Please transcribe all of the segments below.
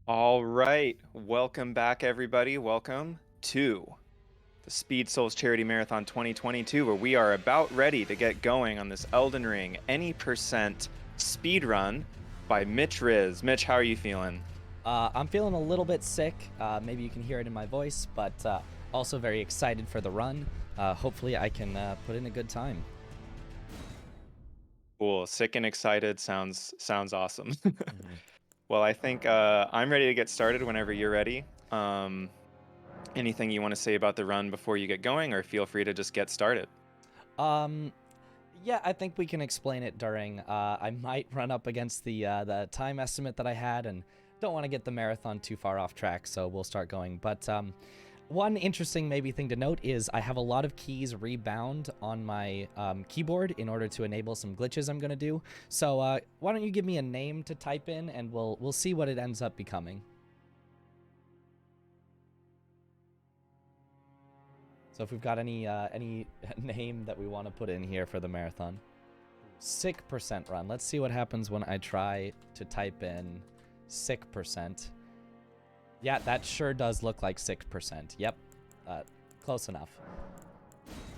All right, welcome back, everybody. Welcome to the Speed Souls Charity Marathon 2022, where we are about ready to get going on this Elden Ring any percent speed run by Mitchriz. Mitch, how are you feeling? I'm feeling a little bit sick. Maybe you can hear it in my voice, but also very excited for the run. Hopefully, I can put in a good time. Cool, sick and excited sounds awesome. Mhm. Well, I think I'm ready to get started whenever you're ready. Um, Anything you want to say about the run before you get going, or feel free to just get started. Um, yeah, I think we can explain it during. I might run up against the time estimate that I had, and don't want to get the marathon too far off track, so we'll start going. But one interesting maybe thing to note is I have a lot of keys rebound on my keyboard in order to enable some glitches I'm gonna do. So why don't you give me a name to type in, and we'll see what it ends up becoming. So if we've got any name that we want to put in here for the marathon. Sick percent run. Let's see what happens when I try to type in sick percent. Yeah, that sure does look like 6%. Yep, close enough.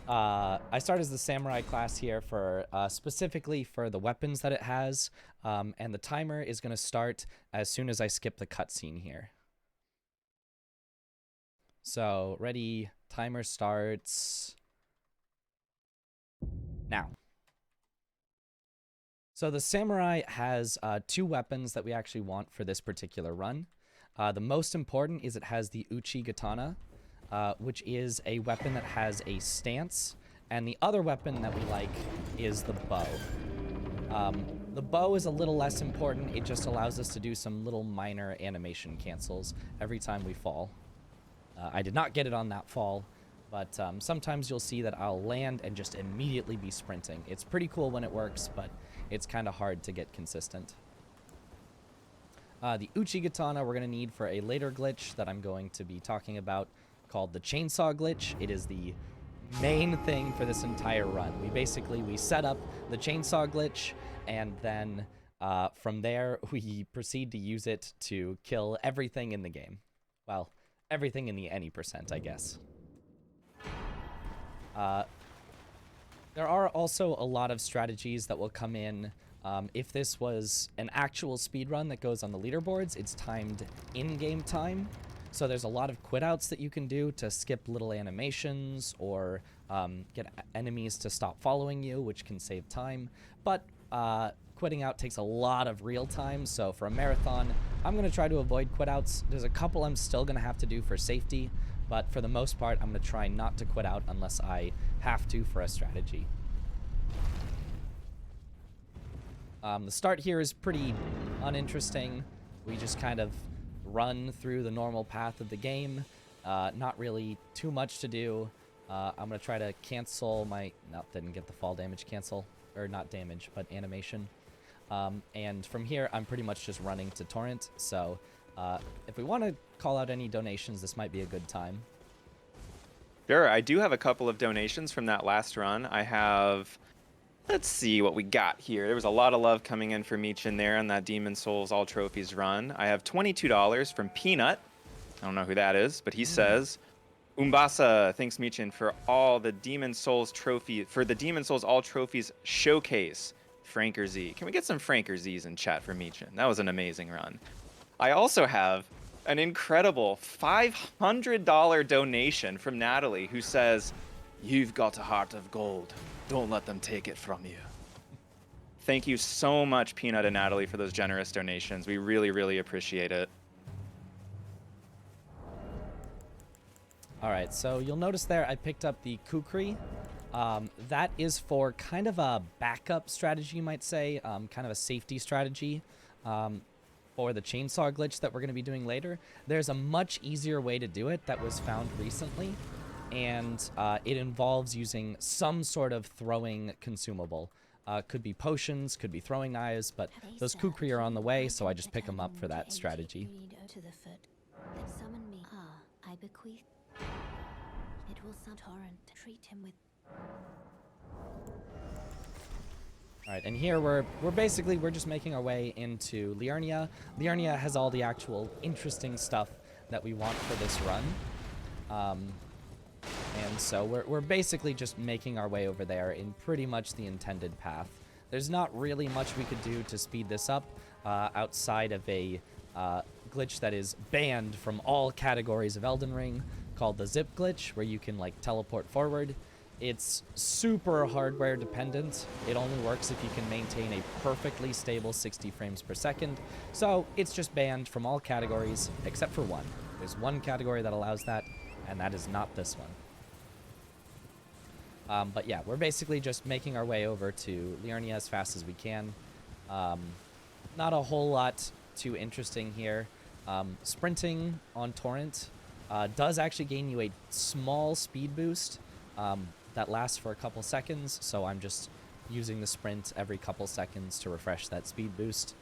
I start as the samurai class here for specifically for the weapons that it has, and the timer is going to start as soon as I skip the cutscene here. So ready, timer starts now. So the samurai has two weapons that we actually want for this particular run. The most important is it has the Uchigatana, which is a weapon that has a stance, and the other weapon that we like is the bow. The bow is a little less important. It just allows us to do some little minor animation cancels every time we fall. I did not get it on that fall, but sometimes you'll see that I'll land and just immediately be sprinting. It's pretty cool when it works, but it's kind of hard to get consistent. The Uchigatana we're going to need for a later glitch that I'm going to be talking about called the chainsaw glitch. It is the main thing for this entire run. We set up the chainsaw glitch, and then from there we proceed to use it to kill everything in the game. Well, everything in the any percent, I guess. There are also a lot of strategies that will come in. If this was an actual speedrun that goes on the leaderboards, it's timed in-game time. So there's a lot of quit-outs that you can do to skip little animations or get enemies to stop following you, which can save time. But quitting out takes a lot of real time, so for a marathon, I'm going to try to avoid quit-outs. There's a couple I'm still going to have to do for safety, but for the most part, I'm going to try not to quit out unless I have to for a strategy. The start here is pretty uninteresting. We just kind of run through the normal path of the game. Not really too much to do. I'm going to try to cancel my... No, didn't get the fall damage cancel. Or not damage, but animation. And from here, I'm pretty much just running to Torrent. So if we want to call out any donations, this might be a good time. Sure, I do have a couple of donations from that last run. Let's see what we got here. There was a lot of love coming in for Meech in there on that Demon Souls All Trophies run. I have $22 from Peanut. I don't know who that is, but he says, Umbasa, thanks Meechin for all the Demon Souls the Demon Souls All Trophies showcase. Franker Z. Can we get some Franker Z's in chat for Meechin? That was an amazing run. I also have an incredible $500 donation from Natalie, who says, "You've got a heart of gold. Don't let them take it from you." Thank you so much, Peanut and Natalie, for those generous donations. We really, really appreciate it. All right, so you'll notice there I picked up the Kukri. That is for kind of a backup strategy, you might say, kind of a safety strategy for the chainsaw glitch that we're going to be doing later. There's a much easier way to do it that was found recently, and it involves using some sort of throwing consumable. Could be potions, could be throwing knives, but those Kukri are on the way, so I just pick them up for that strategy. Summon me. I bequeath. It will torrent. Treat him with. All right, and here we're just making our way into Liurnia. Liurnia has all the actual interesting stuff that we want for this run. And so we're basically just making our way over there in pretty much the intended path. There's not really much we could do to speed this up outside of a glitch that is banned from all categories of Elden Ring called the zip glitch, where you can like teleport forward. It's super hardware dependent. It only works if you can maintain a perfectly stable 60 frames per second. So it's just banned from all categories except for one. There's one category that allows that, and that is not this one. But yeah, we're basically just making our way over to Liurnia as fast as we can. Not a whole lot too interesting here. Sprinting on Torrent does actually gain you a small speed boost that lasts for a couple seconds, so I'm just using the sprint every couple seconds to refresh that speed boost.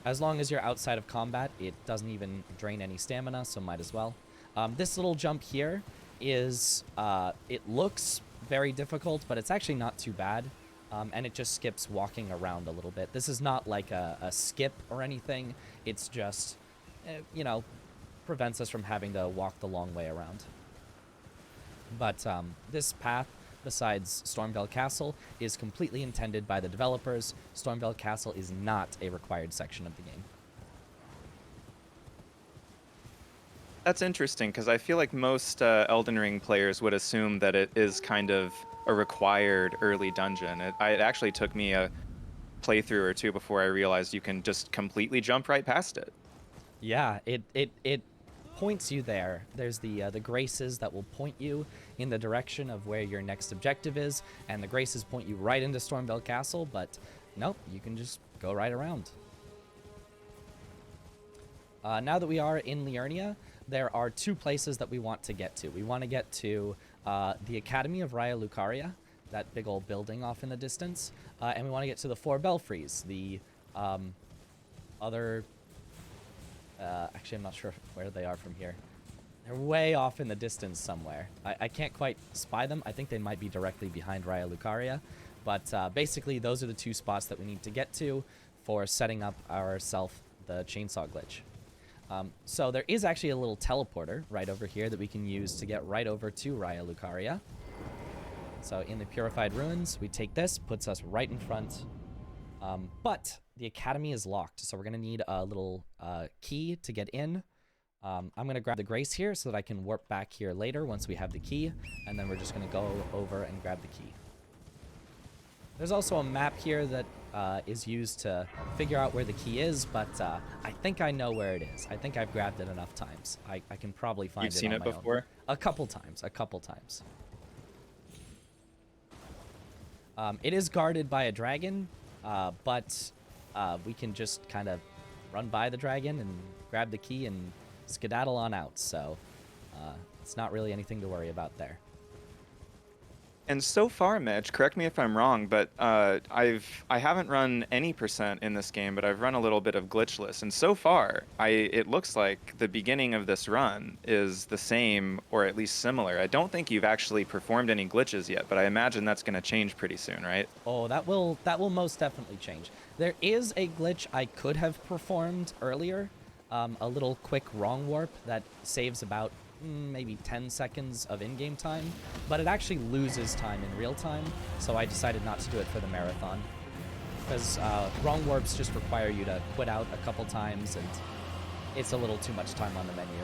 As long as you're outside of combat, it doesn't even drain any stamina, so might as well. This little jump here is, it looks very difficult, but it's actually not too bad. And it just skips walking around a little bit. This is not like a skip or anything. It's just, you know, prevents us from having to walk the long way around. But this path, besides Stormveil Castle, is completely intended by the developers. Stormveil Castle is not a required section of the game. That's interesting, because I feel like most Elden Ring players would assume that it is kind of a required early dungeon. It actually took me a playthrough or two before I realized you can just completely jump right past it. Yeah, it points you there. There's the graces that will point you in the direction of where your next objective is, and the graces point you right into Stormveil Castle, but nope, you can just go right around. Now that we are in Liurnia, there are two places that we want to get to. We want to get to the Academy of Raya Lucaria, that big old building off in the distance, and we want to get to the Four Belfries, the other... actually, I'm not sure where they are from here. They're way off in the distance somewhere. I can't quite spy them. I think they might be directly behind Raya Lucaria. But basically, those are the two spots that we need to get to for setting up ourselves the chainsaw glitch. So there is actually a little teleporter right over here that we can use to get right over to Raya Lucaria. So in the Purified Ruins, we take this, puts us right in front. But the Academy is locked, so we're going to need a little key to get in. I'm going to grab the Grace here so that I can warp back here later once we have the key, and then we're just going to go over and grab the key. There's also a map here that is used to figure out where the key is, but I think I know where it is. I think I've grabbed it enough times. I can probably find it on my own. You've seen it before? A couple times. It is guarded by a dragon, but we can just kind of run by the dragon and grab the key and skedaddle on out, so it's not really anything to worry about there. And so far, Mitch, correct me if I'm wrong, but I haven't run any percent in this game, but I've run a little bit of glitchless, and so far, it looks like the beginning of this run is the same, or at least similar. I don't think you've actually performed any glitches yet, but I imagine that's going to change pretty soon, right? Oh, that will most definitely change. There is a glitch I could have performed earlier, a little quick wrong warp that saves about maybe 10 seconds of in-game time, but it actually loses time in real time, so I decided not to do it for the marathon. Because wrong warps just require you to quit out a couple times, and it's a little too much time on the menu.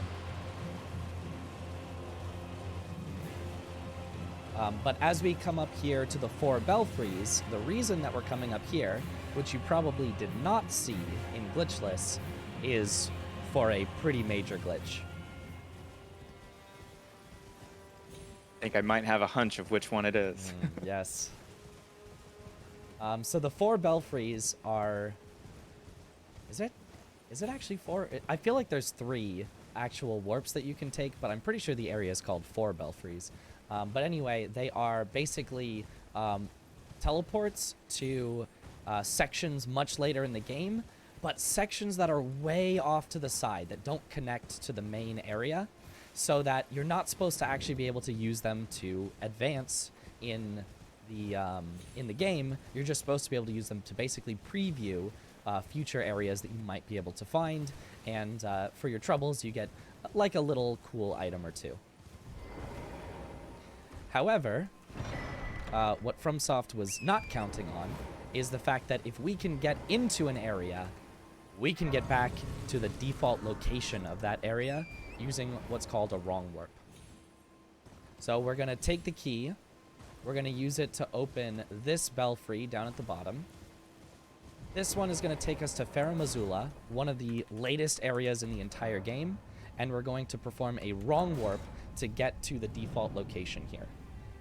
But as we come up here to the Four Belfries, the reason that we're coming up here, which you probably did not see in Glitchless, is for a pretty major glitch. I think I might have a hunch of which one it is. Yes. So the Four Belfries are... Is it actually four? I feel like there's 3 actual warps that you can take, but I'm pretty sure the area is called Four Belfries. But anyway, they are basically teleports to sections much later in the game, but sections that are way off to the side that don't connect to the main area, so that you're not supposed to actually be able to use them to advance in in the game, you're just supposed to be able to use them to basically preview future areas that you might be able to find, and for your troubles, you get like a little cool item or two. However, what FromSoft was not counting on is the fact that if we can get into an area, we can get back to the default location of that area using what's called a wrong warp. So we're going to take the key, we're going to use it to open this belfry down at the bottom. This one is going to take us to Farum Azula, one of the latest areas in the entire game, and we're going to perform a wrong warp to get to the default location here.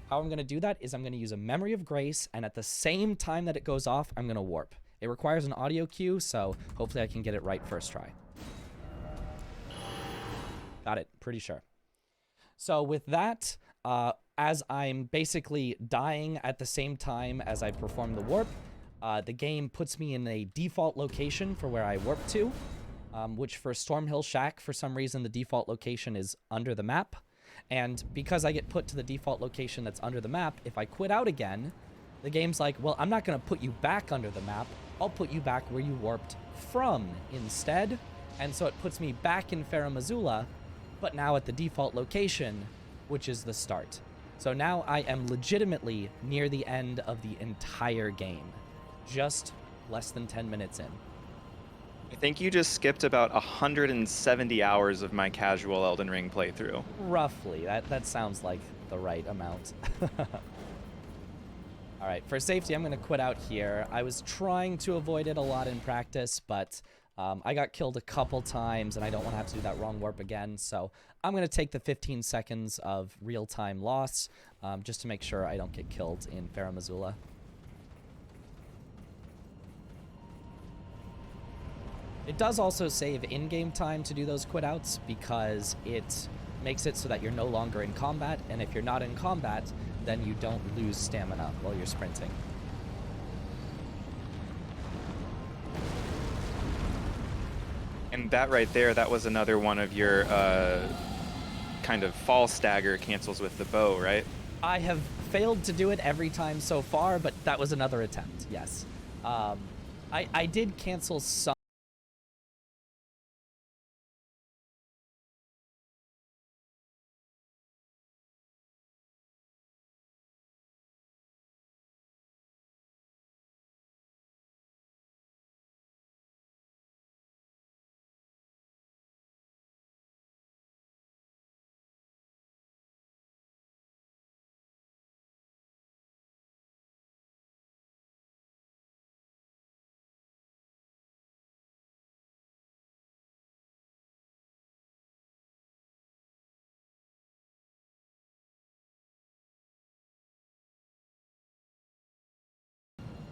How I'm going to do that is I'm going to use a Memory of Grace, and at the same time that it goes off, I'm going to warp. It requires an audio cue, so hopefully I can get it right first try. Got it, pretty sure. So with that, as I'm basically dying at the same time as I perform the warp, the game puts me in a default location for where I warp to, which for Stormhill Shack, for some reason, the default location is under the map. And because I get put to the default location that's under the map, if I quit out again, the game's like, well, I'm not going to put you back under the map. I'll put you back where you warped from instead. And so it puts me back in Farum Azula, but now at the default location, which is the start. So now I am legitimately near the end of the entire game, just less than 10 minutes in. I think you just skipped about 170 hours of my casual Elden Ring playthrough. Roughly. That sounds like the right amount. All right, for safety, I'm going to quit out here. I was trying to avoid it a lot in practice, but I got killed a couple times, and I don't want to have to do that wrong warp again, so I'm going to take the 15 seconds of real-time loss just to make sure I don't get killed in Farum Azula. It does also save in-game time to do those quit-outs because it makes it so that you're no longer in combat, and if you're not in combat, then you don't lose stamina while you're sprinting. And that right there, that was another one of your kind of fall stagger cancels with the bow, right? I have failed to do it every time so far, but that was another attempt, yes. I did cancel some.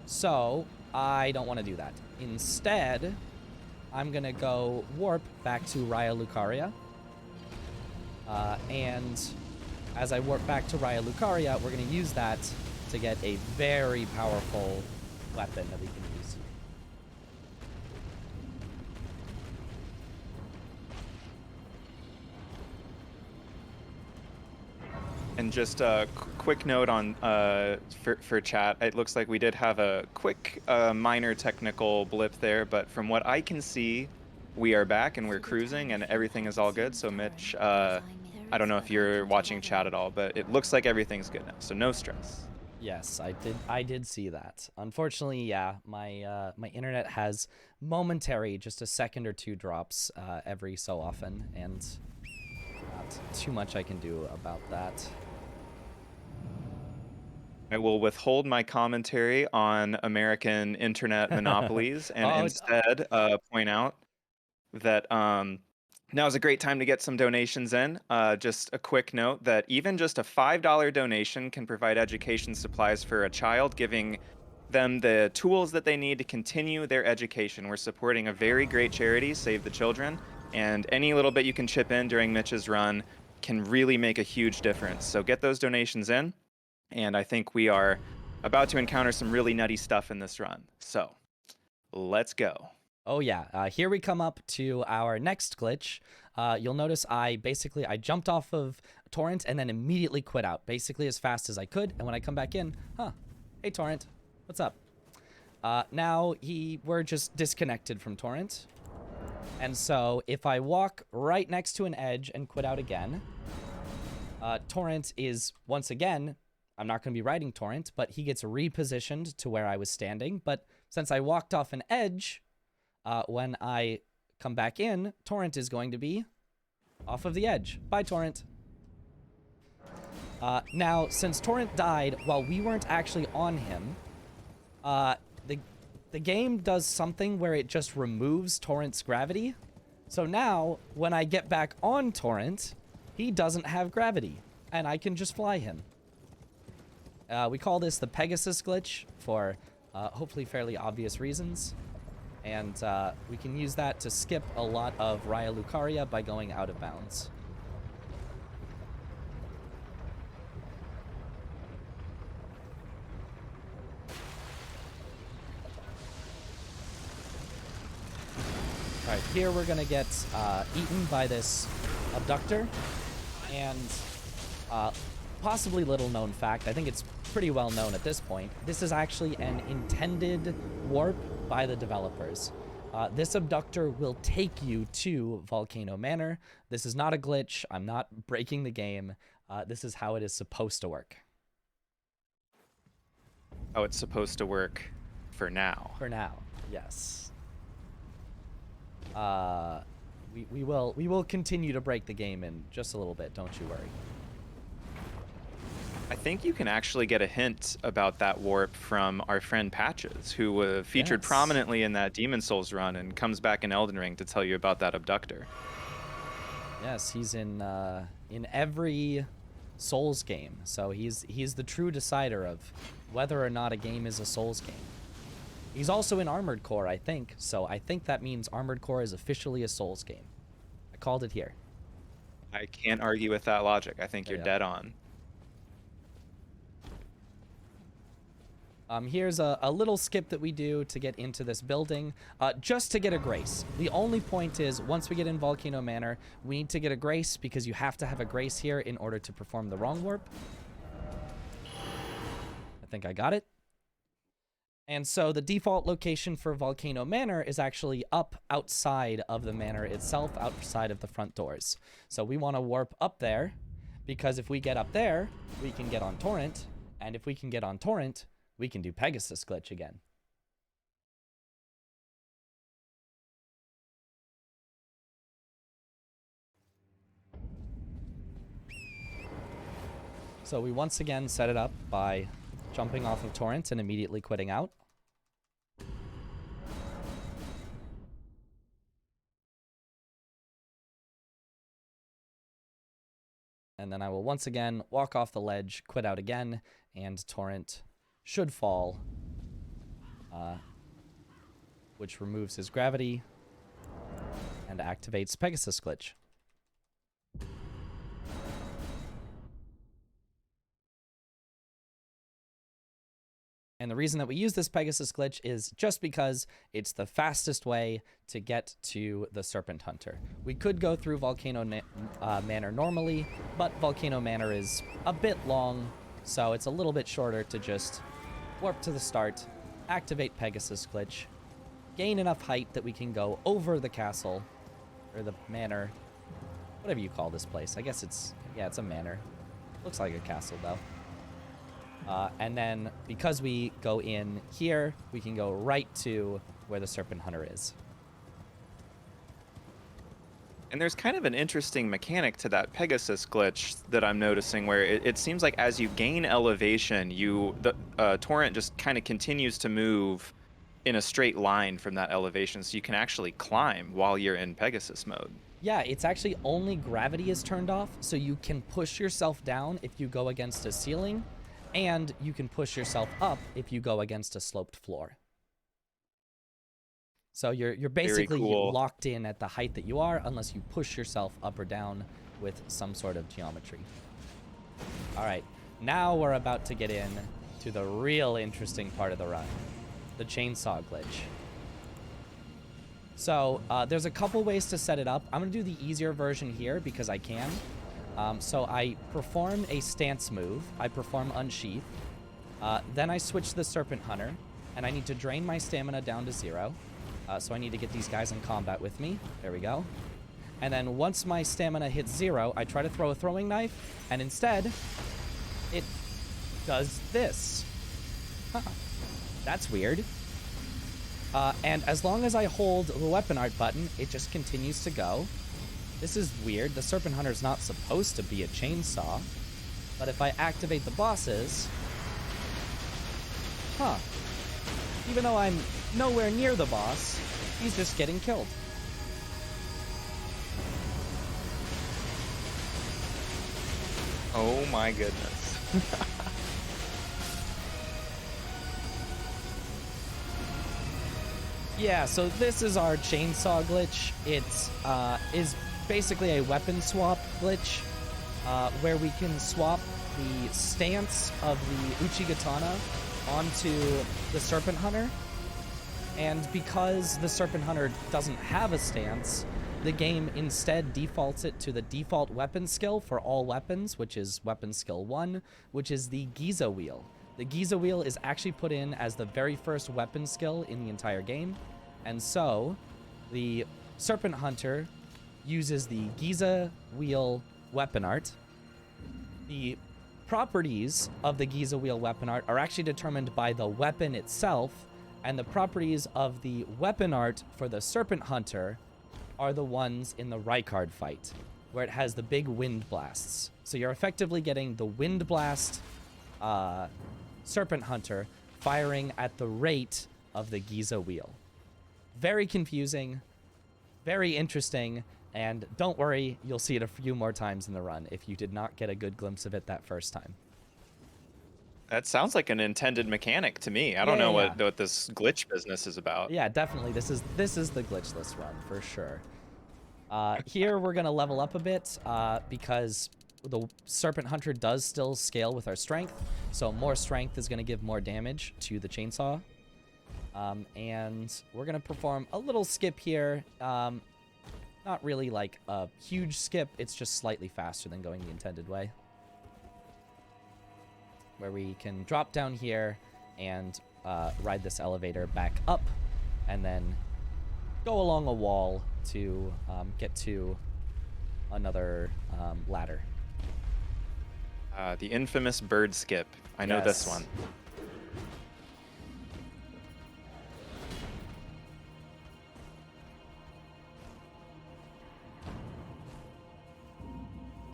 So, I don't want to do that. Instead, I'm going to go warp back to Raya Lucaria. And as I warp back to Raya Lucaria, we're going to use that to get a very powerful weapon that we can use. And just a quick note on for chat, it looks like we did have a quick minor technical blip there, but from what I can see, we are back and we're cruising and everything is all good. So Mitch, I don't know if you're watching chat at all, but it looks like everything's good now, so no stress. Yes, I did see that. Unfortunately, yeah, my my internet has momentary, just a second or two drops every so often, and not too much I can do about that. I will withhold my commentary on American internet monopolies and instead point out that now is a great time to get some donations in. Just a quick note that even just a $5 donation can provide education supplies for a child, giving them the tools that they need to continue their education. We're supporting a very great charity, Save the Children, and any little bit you can chip in during Mitch's run can really make a huge difference. So get those donations in. And I think we are about to encounter some really nutty stuff in this run. So, let's go. Oh yeah, here we come up to our next glitch. You'll notice I jumped off of Torrent and then immediately quit out, basically as fast as I could. And when I come back in, Hey, Torrent. What's up? Now we're just disconnected from Torrent. And so if I walk right next to an edge and quit out again, Torrent is, once again, I'm not going to be riding Torrent, but he gets repositioned to where I was standing. But since I walked off an edge, when I come back in, Torrent is going to be off of the edge. Bye, Torrent. Now, since Torrent died while we weren't actually on him, the game does something where it just removes Torrent's gravity. So now, when I get back on Torrent, he doesn't have gravity, and I can just fly him. We call this the Pegasus glitch for hopefully fairly obvious reasons. And we can use that to skip a lot of Raya Lucaria by going out of bounds. Alright, here we're gonna get eaten by this abductor, and possibly little known fact, I think it's pretty well known at this point, this is actually an intended warp by the developers. This abductor will take you to Volcano Manor. This is not a glitch, I'm not breaking the game, this is how it is supposed to work. How it's supposed to work for now. For now, yes. We will continue to break the game in just a little bit, don't you worry. I think you can actually get a hint about that warp from our friend Patches, who featured Yes. prominently in that Demon Souls run and comes back in Elden Ring to tell you about that abductor. Yes, he's in every Souls game, so he's the true decider of whether or not a game is a Souls game. He's also in Armored Core, I think, so I think that means Armored Core is officially a Souls game. I called it here. I can't argue with that logic. I think you're Yeah. dead on. Here's a little skip that we do to get into this building, just to get a grace. The only point is, once we get in Volcano Manor, we need to get a grace because you have to have a grace here in order to perform the wrong warp. I think I got it. And so the default location for Volcano Manor is actually up outside of the manor itself, outside of the front doors. So we want to warp up there, because if we get up there, we can get on Torrent, and if we can get on Torrent, we can do Pegasus glitch again. So we once again set it up by jumping off of Torrent and immediately quitting out. And then I will once again walk off the ledge, quit out again, and Torrent should fall, which removes his gravity and activates Pegasus glitch. And the reason that we use this Pegasus glitch is just because it's the fastest way to get to the Serpent Hunter. We could go through Volcano Manor normally, but Volcano Manor is a bit long, so it's a little bit shorter to just warp to the start, activate Pegasus glitch, gain enough height that we can go over the castle, or the manor, whatever you call this place. I guess it's a manor. Looks like a castle, though. And then, because we go in here, we can go right to where the Serpent Hunter is. And there's kind of an interesting mechanic to that Pegasus glitch that I'm noticing, where it seems like as you gain elevation, the torrent just kind of continues to move in a straight line from that elevation, so you can actually climb while you're in Pegasus mode. Yeah, it's actually only gravity is turned off, so you can push yourself down if you go against a ceiling, and you can push yourself up if you go against a sloped floor. So you're basically cool. locked in at the height that you are, unless you push yourself up or down with some sort of geometry. All right, now we're about to get in to the real interesting part of the run, the chainsaw glitch. So there's a couple ways to set it up. I'm going to do the easier version here because I can. So I perform a stance move. I perform unsheath. Then I switch to the Serpent Hunter, and I need to drain my stamina down to 0. So I need to get these guys in combat with me. There we go. And then once my stamina hits 0, I try to throw a throwing knife, and instead, it does this. Huh. That's weird. And as long as I hold the weapon art button, it just continues to go. This is weird. The Serpent Hunter's not supposed to be a chainsaw. But if I activate the bosses... Huh. Even though I'm nowhere near the boss, he's just getting killed. Oh my goodness. Yeah, so this is our chainsaw glitch. It's is basically a weapon swap glitch, where we can swap the stance of the Uchigatana onto the Serpent Hunter. And because the Serpent Hunter doesn't have a stance, the game instead defaults it to the default weapon skill for all weapons, which is weapon skill 1, which is the Giza Wheel. The Giza Wheel is actually put in as the very first weapon skill in the entire game. And so, the Serpent Hunter uses the Giza Wheel weapon art. The properties of the Giza Wheel weapon art are actually determined by the weapon itself, and the properties of the weapon art for the Serpent Hunter are the ones in the Rykard fight, where it has the big wind blasts. So you're effectively getting the wind blast Serpent Hunter firing at the rate of the Giza Wheel. Very confusing, very interesting, and don't worry, you'll see it a few more times in the run if you did not get a good glimpse of it that first time. That sounds like an intended mechanic to me. I don't know what this glitch business is about. Yeah, definitely. This is the glitchless run for sure. Here we're gonna level up a bit because the Serpent Hunter does still scale with our strength, so more strength is gonna give more damage to the chainsaw. And we're gonna perform a little skip here. Not really like a huge skip. It's just slightly faster than going the intended way, where we can drop down here and ride this elevator back up and then go along a wall to get to another ladder. The infamous bird skip. I know this one.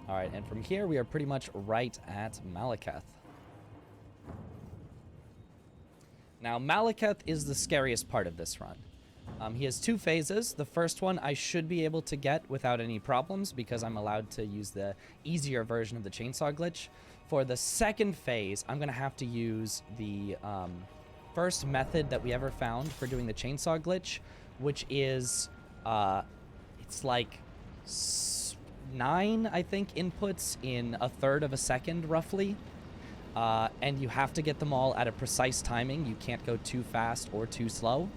All right, and from here we are pretty much right at Malekith. Now, Malekith is the scariest part of this run. He has 2 phases. The first one I should be able to get without any problems because I'm allowed to use the easier version of the chainsaw glitch. For the second phase, I'm going to have to use the first method that we ever found for doing the chainsaw glitch, which is, it's like 9, I think, inputs in a third of a second, roughly. And you have to get them all at a precise timing. You can't go too fast or too slow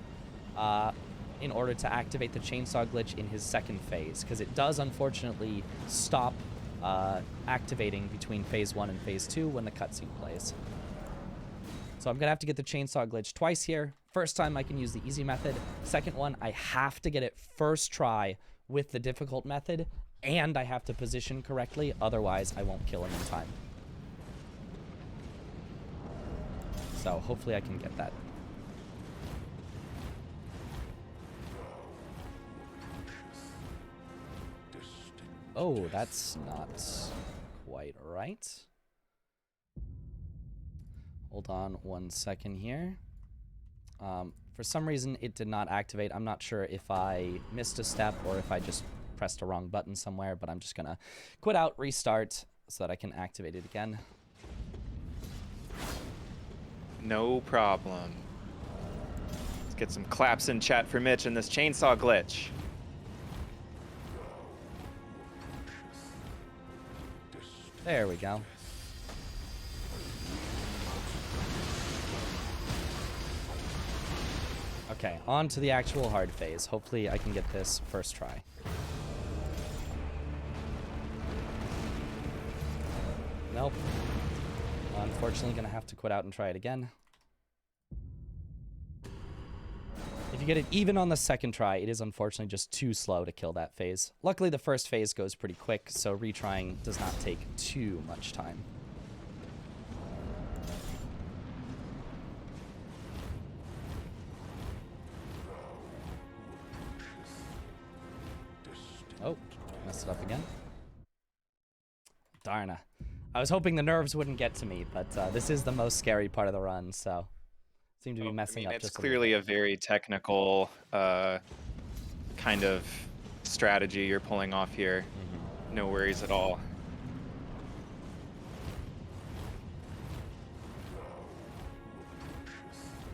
in order to activate the chainsaw glitch in his second phase, because it does unfortunately stop activating between phase 1 and phase 2 when the cutscene plays. So I'm gonna have to get the chainsaw glitch twice here. First time I can use the easy method. Second one, I have to get it first try with the difficult method, and I have to position correctly, otherwise I won't kill him in time. So hopefully I can get that. Oh, that's not quite right. Hold on 1 second here. For some reason, it did not activate. I'm not sure if I missed a step or if I just pressed a wrong button somewhere, but I'm just gonna quit out, restart, so that I can activate it again. No problem. Let's get some claps in chat for Mitch and this chainsaw glitch. There we go. Okay, on to the actual hard phase. Hopefully I can get this first try. Nope. Unfortunately, gonna have to quit out and try it again. If you get it even on the second try, it is unfortunately just too slow to kill that phase. Luckily, the first phase goes pretty quick, so retrying does not take too much time. Oh, messed it up again. Darn. I was hoping the nerves wouldn't get to me, but this is the most scary part of the run, so seem to be messing up it's just clearly a very technical kind of strategy you're pulling off here. No worries at all.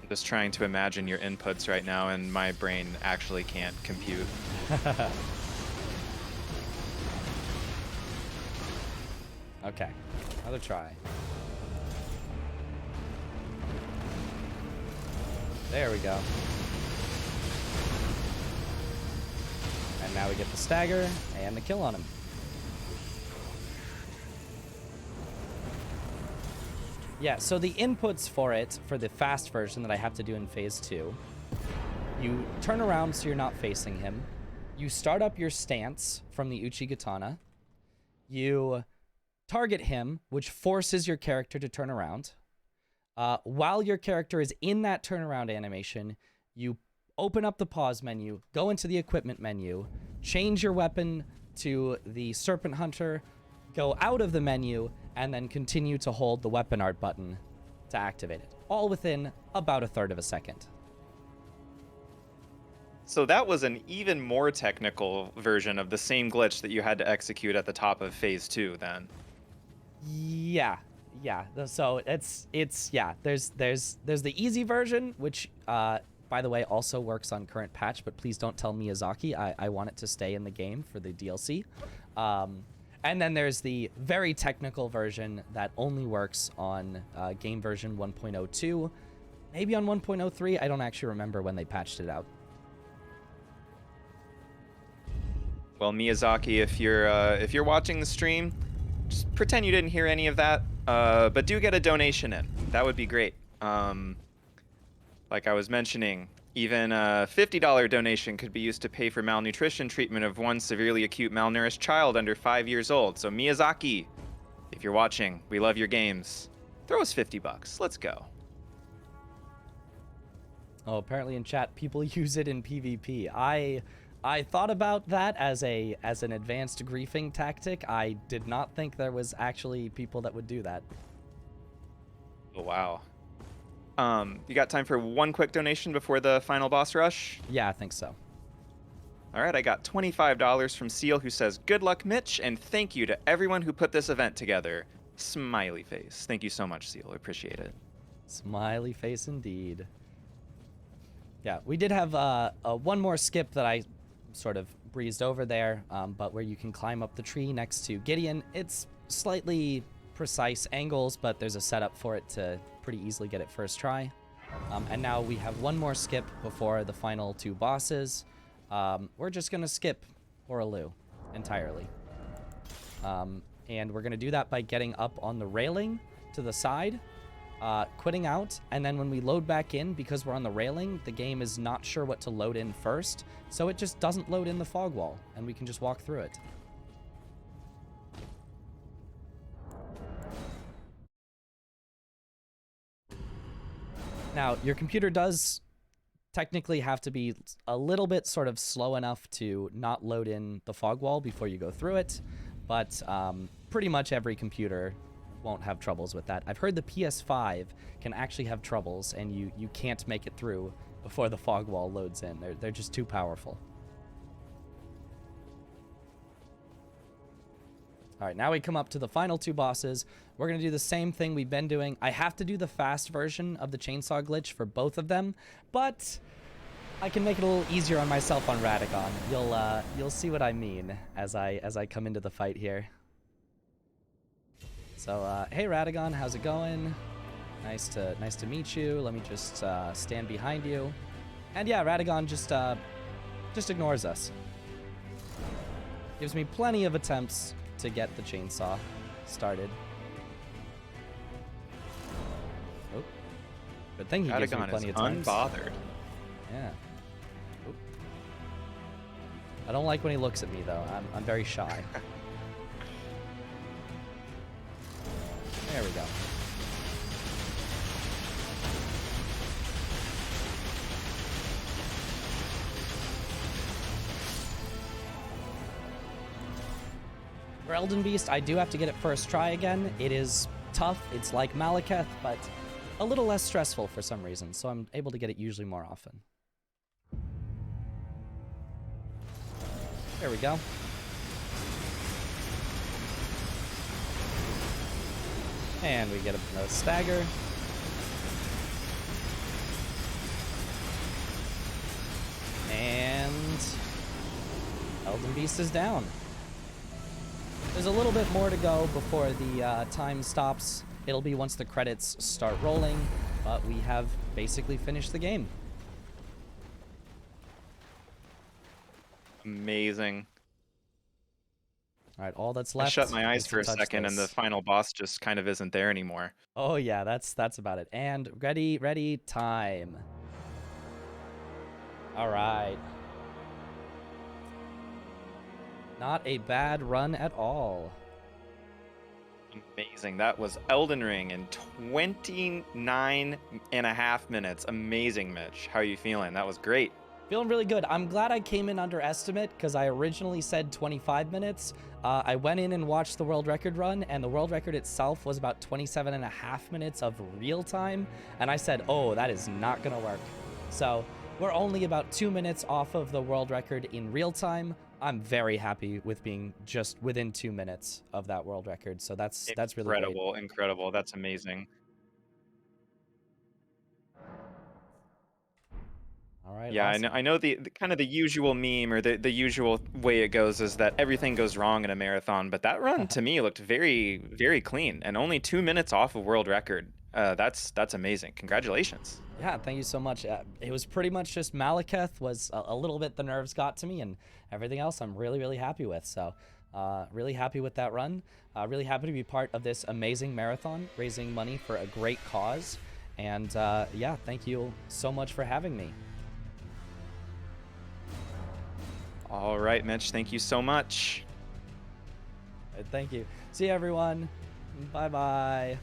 I'm just trying to imagine your inputs right now, and my brain actually can't compute. Okay, another try. There we go. And now we get the stagger and the kill on him. Yeah, so the inputs for it, for the fast version that I have to do in phase 2, you turn around so you're not facing him. You start up your stance from the Uchigatana. You target him, which forces your character to turn around. While your character is in that turnaround animation, you open up the pause menu, go into the equipment menu, change your weapon to the Serpent Hunter, go out of the menu, and then continue to hold the weapon art button to activate it. All within about 1/3 of a second. So that was an even more technical version of the same glitch that you had to execute at the top of phase 2 then. Yeah. So it's yeah. There's the easy version, which by the way also works on current patch, but please don't tell Miyazaki. I want it to stay in the game for the DLC. And then there's the very technical version that only works on game version 1.02, maybe on 1.03. I don't actually remember when they patched it out. Well, Miyazaki, if you're watching the stream, just pretend you didn't hear any of that, but do get a donation in. That would be great. Like I was mentioning, even a $50 donation could be used to pay for malnutrition treatment of one severely acute malnourished child under 5 years old. So Miyazaki, if you're watching, we love your games. Throw us $50. Let's go. Oh, apparently in chat, people use it in PvP. I thought about that as an advanced griefing tactic. I did not think there was actually people that would do that. Oh, wow. You got time for one quick donation before the final boss rush? Yeah, I think so. All right, I got $25 from Seal, who says, "Good luck, Mitch, and thank you to everyone who put this event together." Smiley face. Thank you so much, Seal. I appreciate it. Smiley face indeed. Yeah, we did have one more skip that I sort of breezed over there, but where you can climb up the tree next to Gideon. It's slightly precise angles, but there's a setup for it to pretty easily get it first try. And now we have one more skip before the final 2 bosses. We're just going to skip Horaloo entirely. And we're going to do that by getting up on the railing to the side, quitting out, and then when we load back in, because we're on the railing, the game is not sure what to load in first, so it just doesn't load in the fog wall, and we can just walk through it. Now, your computer does technically have to be a little bit sort of slow enough to not load in the fog wall before you go through it, but pretty much every computer won't have troubles with that. I've heard the PS5 can actually have troubles, and you can't make it through before the fog wall loads in. They're just too powerful. All right, now we come up to the final 2 bosses. We're going to do the same thing we've been doing. I have to do the fast version of the chainsaw glitch for both of them, but I can make it a little easier on myself on Radagon. You'll see what I mean as I come into the fight here. So, hey Radagon, how's it going? Nice to meet you. Let me just stand behind you. And yeah, Radagon just ignores us. Gives me plenty of attempts to get the chainsaw started. Good thing he gives me Patagon plenty is of times. unbothered. Yeah. Oop. I don't like when he looks at me though. I'm very shy. There we go. For Elden Beast, I do have to get it first try again. It is tough. It's like Malekith, but a little less stressful for some reason, so I'm able to get it usually more often. There we go. And we get a stagger. And Elden Beast is down. There's a little bit more to go before the time stops. It'll be once the credits start rolling, but we have basically finished the game. Amazing. All right, all that's left. I shut my eyes is to for a touch second, and the this. final boss just kind of isn't there anymore. Oh yeah, that's about it. And ready, time. All right. Not a bad run at all. Amazing. That was Elden Ring in 29 and a half minutes. Amazing, Mitch. How are you feeling? That was great. Feeling really good. I'm glad I came in under estimate because I originally said 25 minutes. I went in and watched the world record run, and the world record itself was about 27 and a half minutes of real time. And I said, oh, that is not going to work. So we're only about 2 minutes off of the world record in real time. I'm very happy with being just within 2 minutes of that world record. So that's really great. Incredible, incredible. That's amazing. All right. Yeah, awesome. I know the kind of the usual meme or the usual way it goes is that everything goes wrong in a marathon, but that run to me looked very, very clean and only 2 minutes off of world record. That's amazing. Congratulations. Yeah, thank you so much. It was pretty much just Malekith was a little bit the nerves got to me, and everything else I'm really, really happy with. So really happy with that run. Really happy to be part of this amazing marathon, raising money for a great cause. And yeah, thank you so much for having me. All right, Mitch, thank you so much. Thank you. See you, everyone. Bye-bye.